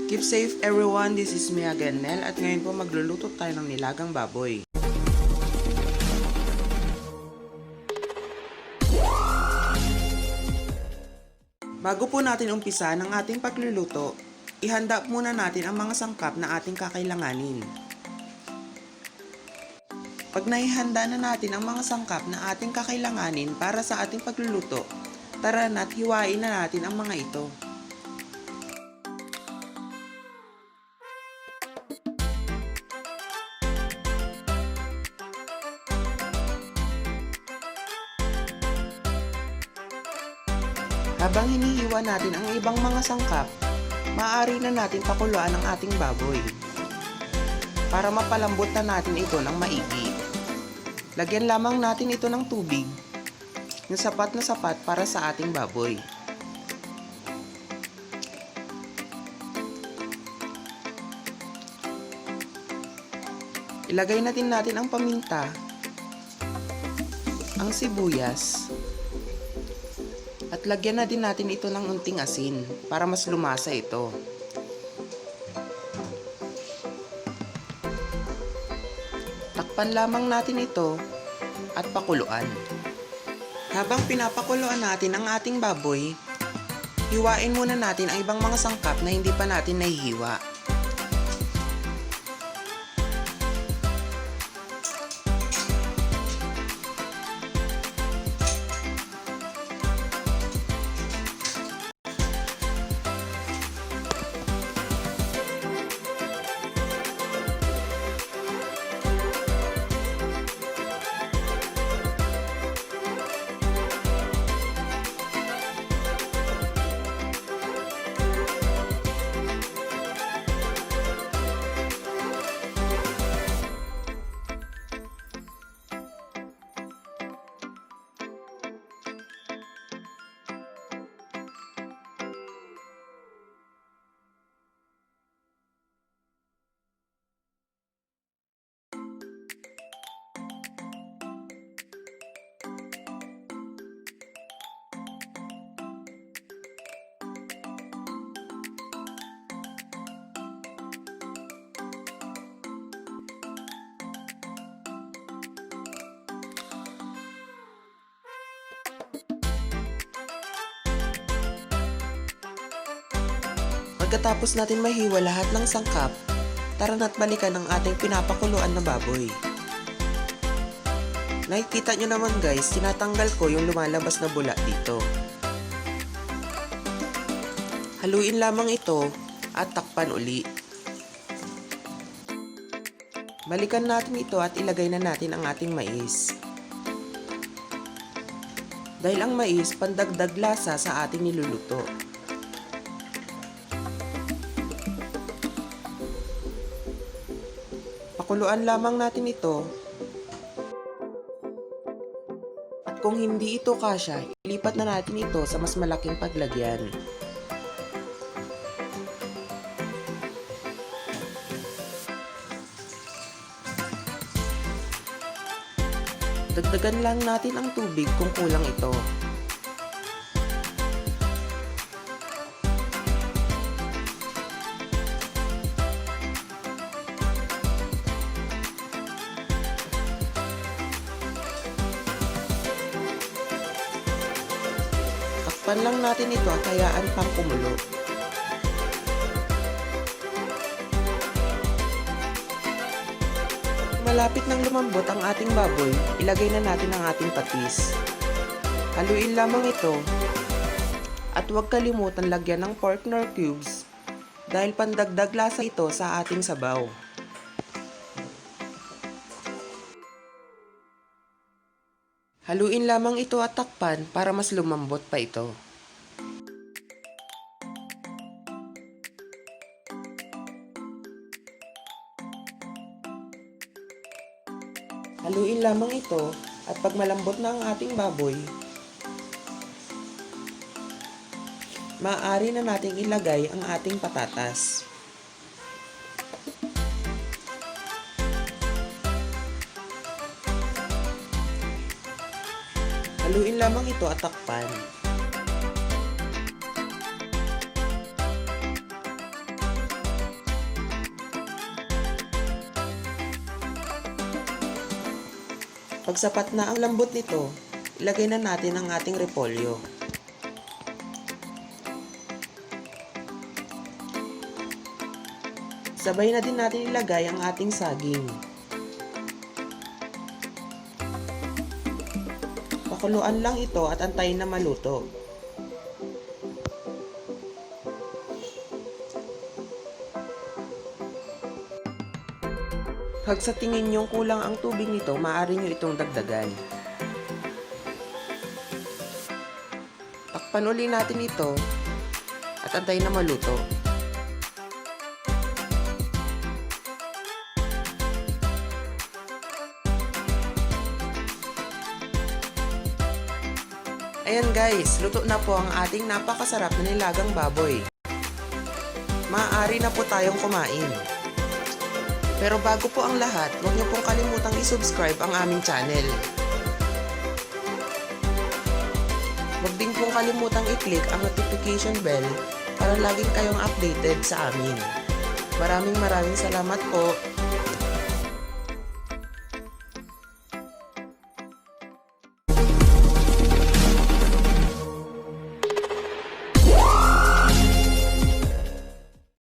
Keep safe everyone, this is me again, Nhel, at ngayon po magluluto tayo ng nilagang baboy. Bago po natin umpisa ng ating pagluluto, ihanda muna natin ang mga sangkap na ating kakailanganin. Pag naihanda na natin ang mga sangkap na ating kakailanganin para sa ating pagluluto, tara na't hiwain na natin ang mga ito. Habang hinihiwa natin ang ibang mga sangkap, maaari na natin pakuluan ang ating baboy. Para mapalambot na natin ito ng maigi, lagyan lamang natin ito ng tubig na sapat para sa ating baboy. Ilagay natin ang paminta, ang sibuyas, at lagyan na din natin ito ng unting asin para mas lumasa ito. Takpan lamang natin ito at pakuluan. Habang pinapakuluan natin ang ating baboy, hiwain muna natin ang ibang mga sangkap na hindi pa natin nahihiwa. Pagkatapos natin mahiwa lahat ng sangkap, tara na't balikan ang ating pinapakuluan na baboy. Nakikita nyo naman guys, tinatanggal ko yung lumalabas na bula dito. Haluin lamang ito at takpan uli. Balikan natin ito at ilagay na natin ang ating mais. Dahil ang mais pandagdag lasa sa ating niluluto. Pakuluan lamang natin ito. At kung hindi ito kasya, ilipat na natin ito sa mas malaking paglagyan. Dagdagan lang natin ang tubig kung kulang ito. Takpan lang natin ito at hayaan pang kumulo. Malapit nang lumambot ang ating baboy, ilagay na natin ang ating patis. Haluin lamang ito at huwag kalimutan lagyan ng pork Knorr cubes dahil pandagdag lasa ito sa ating sabaw. Haluin lamang ito at takpan para mas lumambot pa ito. Haluin lamang ito at pag malambot na ang ating baboy, maaari na nating ilagay ang ating patatas. Haluin lamang ito at takpan. Pag sapat na ang lambot nito, ilagay na natin ang ating repolyo. Sabay na din natin ilagay ang ating saging. Pakuluan lang ito at antayin na maluto. Pag sa tingin nyong kulang ang tubig nito, maaari nyo itong dagdagan. Takpan uli natin ito at antayin na maluto. Ayan guys, luto na po ang ating napakasarap na nilagang baboy. Maaari na po tayong kumain. Pero bago po ang lahat, huwag niyo pong kalimutang i-subscribe ang aming channel. Huwag din pong kalimutang i-click ang notification bell para laging kayong updated sa amin. Maraming salamat po.